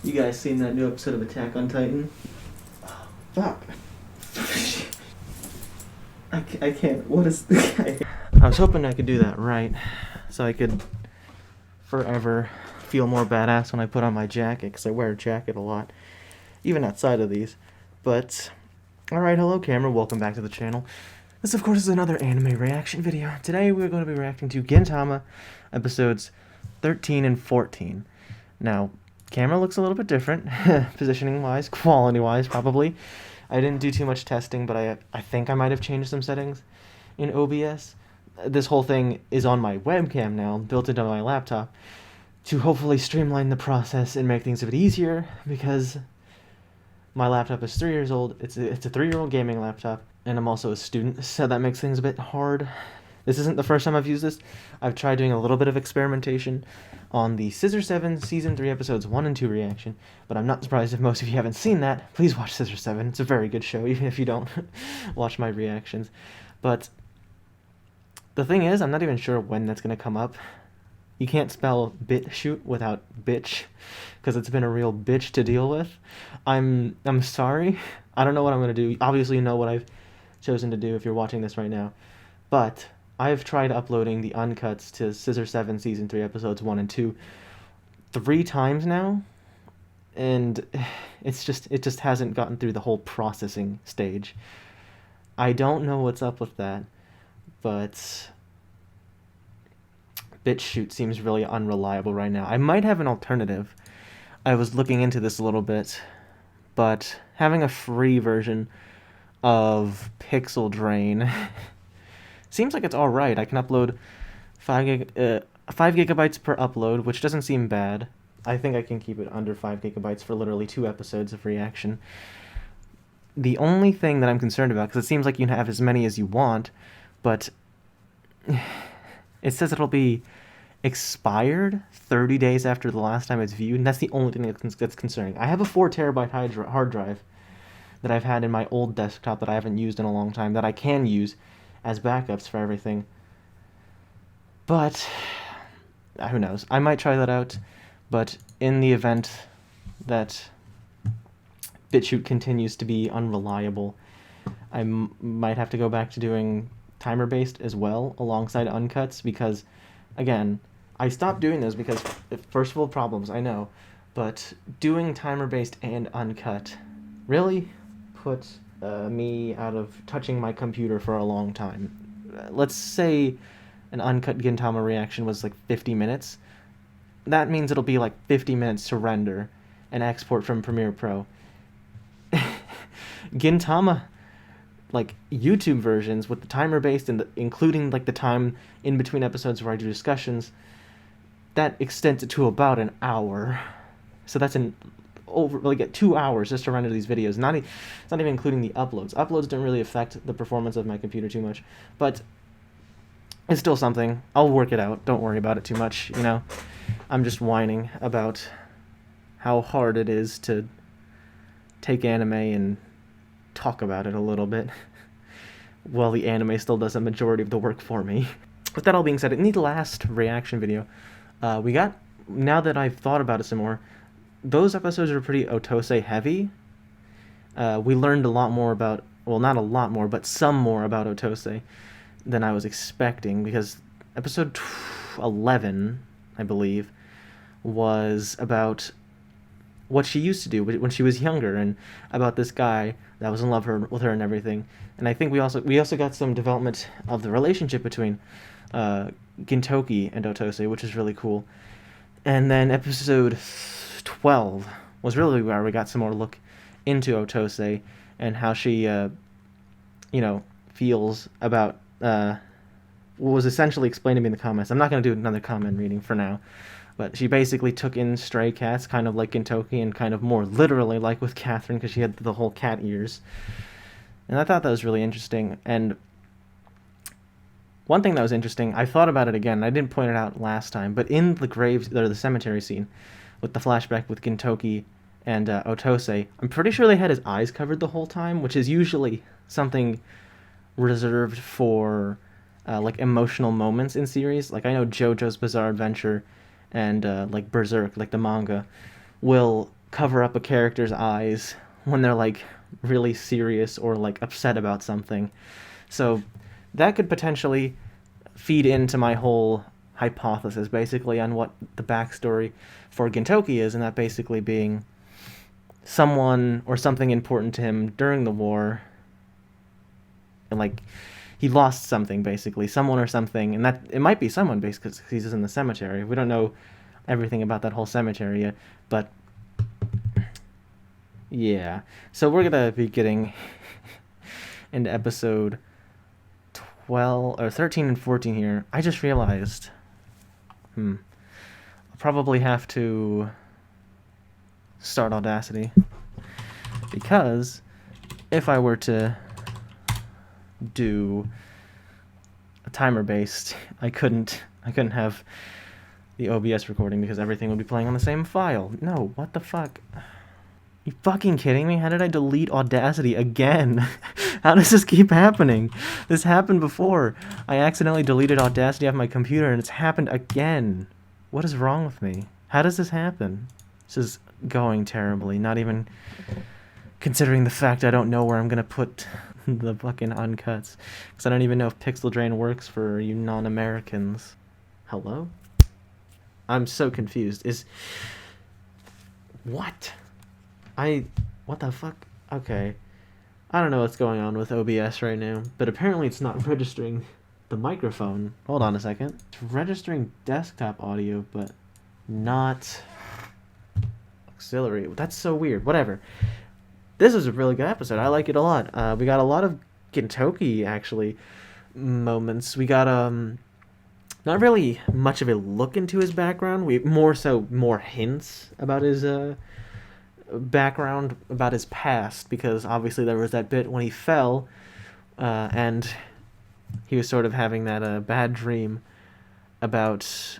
You guys seen that new episode of Attack on Titan? Oh, fuck. I can't. What is the guy? I was hoping I could do that right, so I could forever feel more badass when I put on my jacket, because I wear a jacket a lot, even outside of these. But, alright, hello camera, welcome back to the channel. This, of course, is another anime reaction video. Today we're going to be reacting to Gintama episodes 13 and 14. Now, camera looks a little bit different, positioning-wise, quality-wise, probably. I didn't do too much testing, but I think I might have changed some settings in OBS. This whole thing is on my webcam now, built into my laptop, to hopefully streamline the process and make things a bit easier, because my laptop is 3 years old. It's a 3-year-old gaming laptop, and I'm also a student, so that makes things a bit hard. This isn't the first time I've used this. I've tried doing a little bit of experimentation on the 𝓓𝓡𝓤𝓖 Season 3 Episodes 1 and 2 reaction, but I'm not surprised if most of you haven't seen that. Please watch 𝓓𝓡𝓤. It's a very good show, even if you don't watch my reactions. But the thing is, I'm not even sure when that's going to come up. You can't spell BitChute without bitch, because it's been a real bitch to deal with. I'm sorry. I don't know what I'm going to do. Obviously you know what I've chosen to do if you're watching this right now. But I've tried uploading the uncuts to 𝓓𝓡𝓤 Season 3 Episodes 1 and 2 3 times now, and it just hasn't gotten through the whole processing stage. I don't know what's up with that, but BitChute seems really unreliable right now. I might have an alternative. I was looking into this a little bit, but having a free version of Pixel Drain seems like it's alright. I can upload 5 gigabytes per upload, which doesn't seem bad. I think I can keep it under 5 gigabytes for literally 2 episodes of reaction. The only thing that I'm concerned about, because it seems like you can have as many as you want, but it says it'll be expired 30 days after the last time it's viewed, and that's the only thing that's concerning. I have a 4 terabyte hard drive that I've had in my old desktop that I haven't used in a long time, that I can use as backups for everything. But who knows? I might try that out, but in the event that BitChute continues to be unreliable, I might have to go back to doing timer-based as well, alongside uncuts, because, again, I stopped doing those because, first world problems, I know, but doing timer-based and uncut really put me out of touching my computer for a long time. Let's say an uncut Gintama reaction was like 50 minutes. That means it'll be like 50 minutes to render and export from Premiere Pro. Gintama, like YouTube versions with the timer based and including like the time in between episodes where I do discussions, that extends it to about an hour. So that's like 2 hours just to render these videos. It's not even including the uploads. Uploads don't really affect the performance of my computer too much, but it's still something. I'll work it out. Don't worry about it too much, you know. I'm just whining about how hard it is to take anime and talk about it a little bit, while the anime still does a majority of the work for me. With that all being said, in the last reaction video, now that I've thought about it some more, those episodes are pretty 𝓓𝓡𝓤 heavy. We learned a lot more about, well, not a lot more, but some more about 𝓓𝓡𝓤 than I was expecting, because episode 11, I believe, was about what she used to do when she was younger, and about this guy that was in love with her and everything. And I think we also got some development of the relationship between Gintoki and 𝓓𝓡𝓤, which is really cool. And then episode 12 was really where we got some more look into 𝓓𝓡𝓤 and how she, feels about what was essentially explained to me in the comments. I'm not going to do another comment reading for now, but she basically took in stray cats, kind of like Gintoki, and kind of more literally like with Catherine, because she had the whole cat ears. And I thought that was really interesting. And one thing that was interesting, I thought about it again, I didn't point it out last time, but in the cemetery scene, with the flashback with Gintoki and 𝓓𝓡𝓤, I'm pretty sure they had his eyes covered the whole time, which is usually something reserved for like emotional moments in series. Like I know JoJo's Bizarre Adventure and like Berserk, like the manga, will cover up a character's eyes when they're like really serious or like upset about something. So that could potentially feed into my whole hypothesis basically on what the backstory for Gintoki is, and that basically being someone or something important to him during the war, and like he lost something basically, someone or something, and that it might be someone based because he's in the cemetery. We don't know everything about that whole cemetery yet, but yeah. So we're gonna be getting into episode 12 or 13 and 14 here. I just realized I'll probably have to start Audacity, because if I were to do a timer based, I couldn't have the OBS recording because everything would be playing on the same file. No, what the fuck? You fucking kidding me? How did I delete Audacity again? How does this keep happening? This happened before. I accidentally deleted Audacity off my computer and it's happened again. What is wrong with me? How does this happen? This is going terribly, not even considering the fact I don't know where I'm gonna put the fucking uncuts. Because I don't even know if Pixel Drain works for you non-Americans. Hello? I'm so confused. What? What the fuck? Okay. I don't know what's going on with OBS right now, but apparently it's not registering the microphone. Hold on a second. It's registering desktop audio, but not auxiliary. That's so weird. Whatever. This is a really good episode. I like it a lot. We got a lot of Gintoki, actually, moments. We got, not really much of a look into his background. More hints about his, background, about his past, because obviously there was that bit when he fell and he was sort of having that bad dream about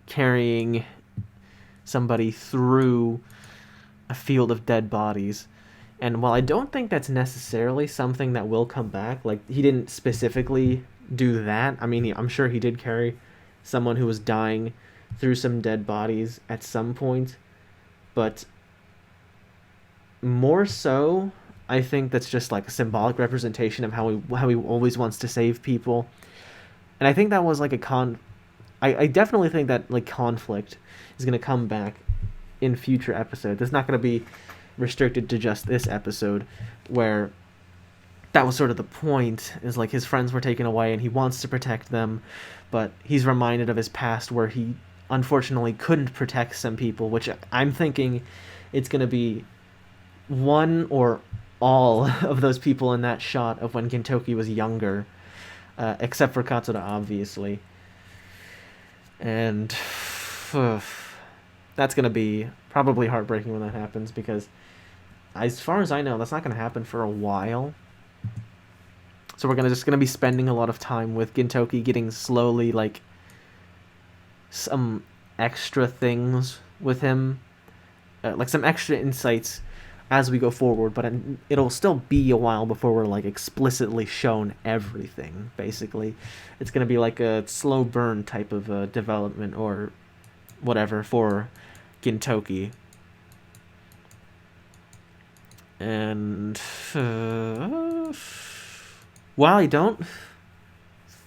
carrying somebody through a field of dead bodies. And while I don't think that's necessarily something that will come back, like he didn't specifically do that. I mean, I'm sure he did carry someone who was dying through some dead bodies at some point, but more so, I think that's just like a symbolic representation of how he always wants to save people. And I think that was like I definitely think that like conflict is going to come back in future episodes. It's not going to be restricted to just this episode, where that was sort of the point, is like his friends were taken away and he wants to protect them, but he's reminded of his past where he unfortunately couldn't protect some people, which I'm thinking it's going to be one or all of those people in that shot of when Gintoki was younger, except for Katsuda, obviously. And that's going to be probably heartbreaking when that happens, because as far as I know, that's not going to happen for a while. So we're just going to be spending a lot of time with Gintoki getting slowly, like, some extra things with him, like some extra insights as we go forward, but it'll still be a while before we're like explicitly shown everything. Basically, it's gonna be like a slow burn type of development or whatever for Gintoki. And while I don't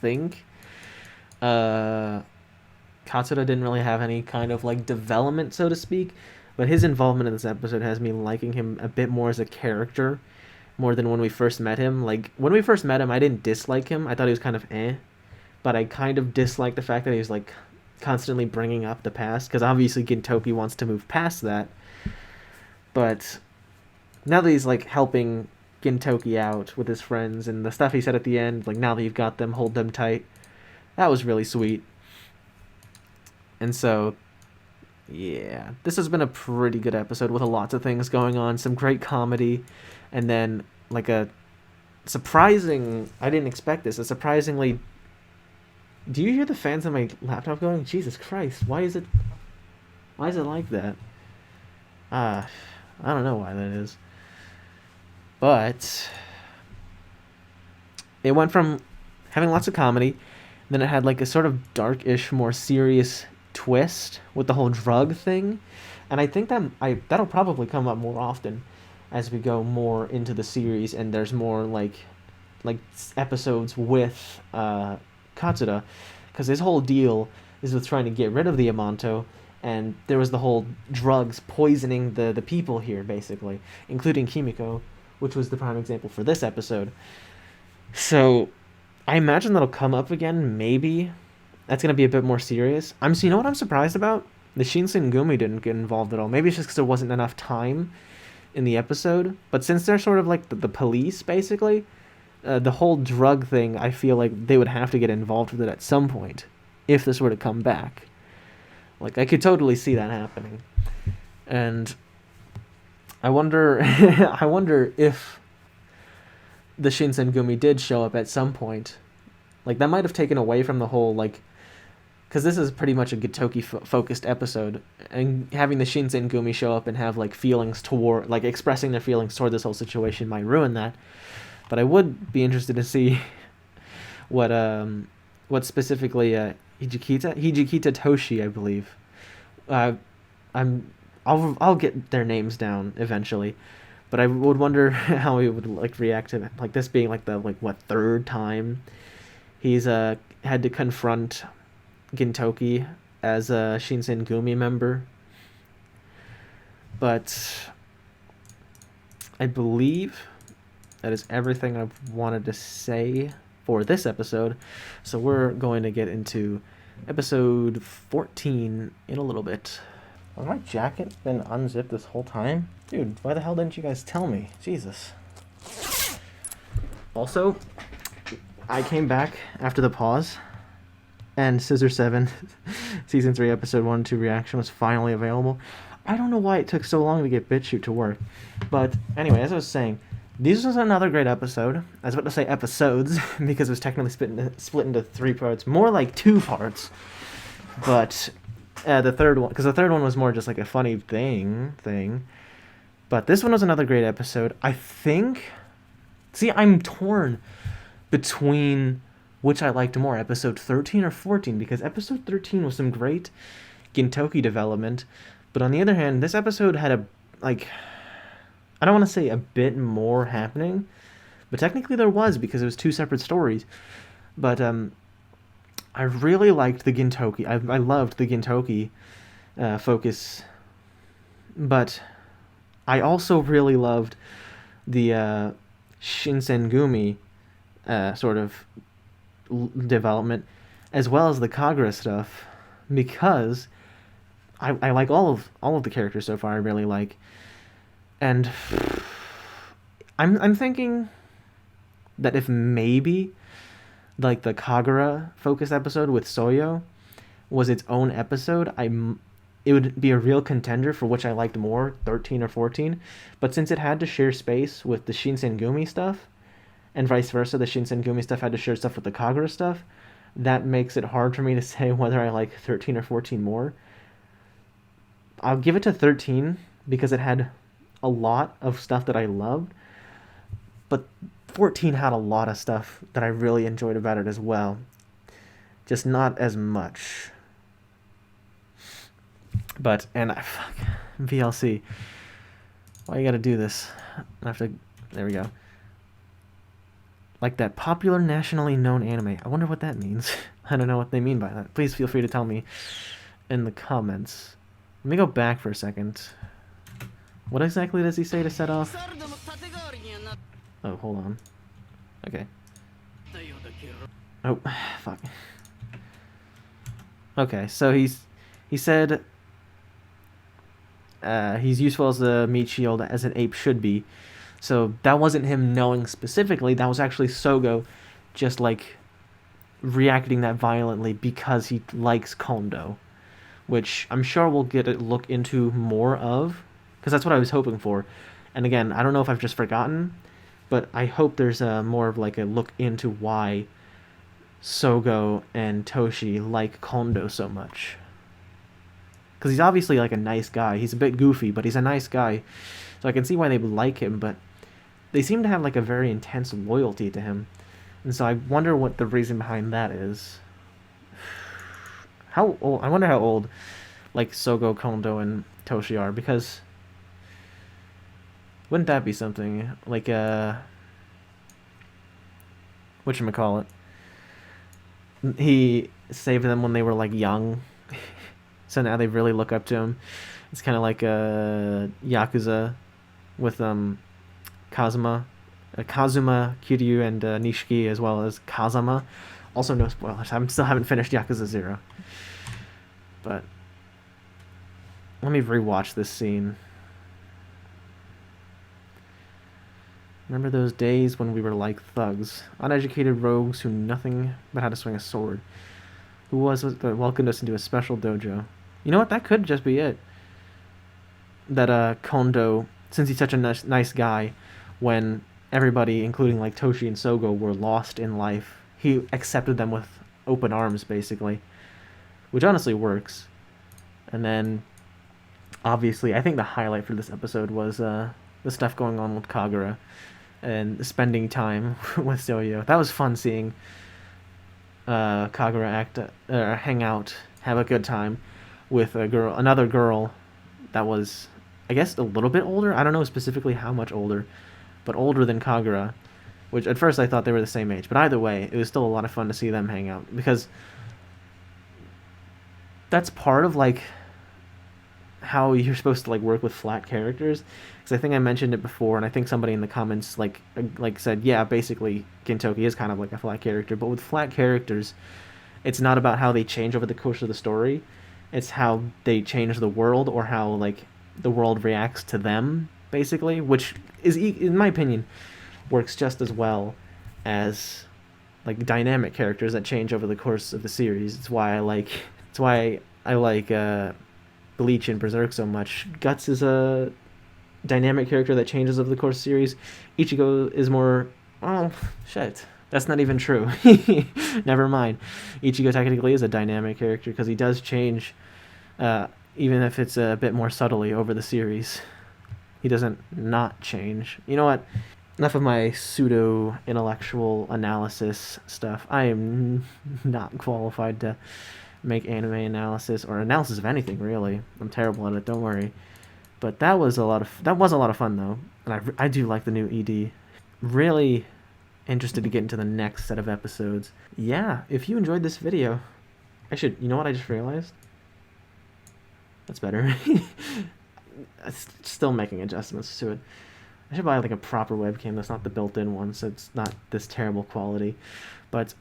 think Katsuda didn't really have any kind of like development, so to speak, but his involvement in this episode has me liking him a bit more as a character, more than when we first met him. Like, when we first met him, I didn't dislike him. I thought he was kind of but I kind of disliked the fact that he was, like, constantly bringing up the past, because obviously Gintoki wants to move past that. But now that he's, like, helping Gintoki out with his friends, and the stuff he said at the end, like, now that you've got them, hold them tight, that was really sweet. And so, yeah, this has been a pretty good episode with lots of things going on, some great comedy, and then like a surprising, I didn't expect this, a surprisingly, do you hear the fans on my laptop going? Jesus Christ, why is it like that? I don't know why that is. But it went from having lots of comedy, then it had like a sort of darkish, more serious twist with the whole drug thing, And I think that'll probably come up more often as we go more into the series, and there's more like episodes with Katsuda, because his whole deal is with trying to get rid of the Yamato, and there was the whole drugs poisoning the people here, basically, including Kimiko, which was the prime example for this episode. So I imagine that'll come up again, maybe. That's going to be a bit more serious. You know what I'm surprised about? The Shinsengumi didn't get involved at all. Maybe it's just because there wasn't enough time in the episode. But since they're sort of like the police, basically, the whole drug thing, I feel like they would have to get involved with it at some point if this were to come back. Like, I could totally see that happening. And I wonder I wonder if the Shinsengumi did show up at some point. Like, that might have taken away from the whole, like, because this is pretty much a Gitoki-focused episode, and having the Shinsengumi show up and have, like, feelings toward, like, expressing their feelings toward this whole situation might ruin that. But I would be interested to see what specifically Hijikita Toshi, I believe. I'll get their names down eventually, but I would wonder how he would like react to like this being like the third time he's had to confront Gintoki as a Shinsengumi member. But I believe that is everything I've wanted to say for this episode. So we're going to get into episode 14 in a little bit. Has my jacket been unzipped this whole time? Dude, why the hell didn't you guys tell me? Jesus. Also, I came back after the pause, and Scissor 7, Season 3, Episode 1 and 2 reaction was finally available. I don't know why it took so long to get BitChute to work. But anyway, as I was saying, this was another great episode. I was about to say episodes, because it was technically split into 3 parts. More like 2 parts. But the third one, because the third one was more just like a funny thing. But this one was another great episode. I think... See, I'm torn between which I liked more, episode 13 or 14, because episode 13 was some great Gintoki development. But on the other hand, this episode had a, like... I don't want to say a bit more happening, but technically there was, because it was 2 separate stories. But I really liked the Gintoki. I loved the Gintoki focus, but I also really loved the Shinsengumi sort of development, as well as the Kagura stuff, because I like all of the characters so far. I really like. And I'm thinking that if maybe like the Kagura focused episode with Soyo was its own episode, it would be a real contender for which I liked more, 13 or 14. But since it had to share space with the Shinsengumi stuff, and vice versa, the Shinsengumi stuff had to share stuff with the Kagura stuff, that makes it hard for me to say whether I like 13 or 14 more. I'll give it to 13 because it had a lot of stuff that I loved, but 14 had a lot of stuff that I really enjoyed about it as well, just not as much. But, and fuck, VLC, why you gotta do this? I have to, there we go. Like that popular nationally known anime. I wonder what that means. I don't know what they mean by that. Please feel free to tell me in the comments. Let me go back for a second. What exactly does he say to set off? Oh, hold on. Okay. Oh, fuck. Okay, so he said he's useful as a meat shield as an ape should be. So that wasn't him knowing specifically. That was actually Sogo just like reacting that violently because he likes Kondo, which I'm sure we'll get a look into more of, because that's what I was hoping for. And again, I don't know if I've just forgotten, but I hope there's more of like a look into why Sogo and Toshi like Kondo so much. Because he's obviously like a nice guy. He's a bit goofy, but he's a nice guy. So I can see why they would like him, but they seem to have like a very intense loyalty to him. And so I wonder what the reason behind that is. How old? I wonder how old like Sogo, Kondo, and Toshi are, because wouldn't that be something? Like, whatchamacallit? He saved them when they were, like, young, so now they really look up to him. It's kind of like Yakuza with Kazuma, Kiryu, and Nishiki, as well as Kazama. Also, no spoilers. I still haven't finished Yakuza 0. But let me rewatch this scene. Remember those days when we were like thugs, uneducated rogues who knew nothing but how to swing a sword. Who was it that welcomed us into a special dojo? You know what? That could just be it. That Kondo, since he's such a nice guy, when everybody, including like Toshi and Sogo, were lost in life, he accepted them with open arms, basically, which honestly works. And then, obviously, I think the highlight for this episode was the stuff going on with Kagura and spending time with Soyo. That was fun seeing Kagura hang out, have a good time with another girl that was, I guess, a little bit older. I don't know specifically how much older, but older than Kagura, which at first I thought they were the same age. But either way, it was still a lot of fun to see them hang out, because that's part of, like, how you're supposed to, like, work with flat characters. Because I think I mentioned it before, and I think somebody in the comments, like said, yeah, basically, Gintoki is kind of like a flat character. But with flat characters, it's not about how they change over the course of the story. It's how they change the world, or how, like, the world reacts to them, basically, which is, in my opinion, works just as well as, like, dynamic characters that change over the course of the series. It's why I like Bleach and Berserk so much. Guts is a dynamic character that changes over the course of the series. Ichigo is more, oh shit, that's not even true. Never mind. Ichigo technically is a dynamic character because he does change, even if it's a bit more subtly over the series. He doesn't not change. You know what? Enough of my pseudo-intellectual analysis stuff. I am not qualified to make anime analysis, or analysis of anything, really. I'm terrible at it, don't worry. But that was a lot of fun, though. And I do like the new ED. Really interested to get into the next set of episodes. Yeah, if you enjoyed this video, you know what I just realized? That's better. Still making adjustments to it. I should buy, like, a proper webcam that's not the built-in one, so it's not this terrible quality. But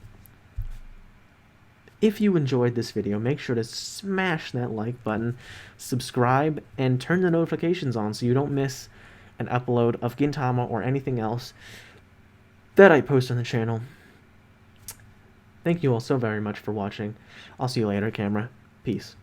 if you enjoyed this video, make sure to smash that like button, subscribe, and turn the notifications on so you don't miss an upload of Gintama or anything else that I post on the channel. Thank you all so very much for watching. I'll see you later, camera. Peace.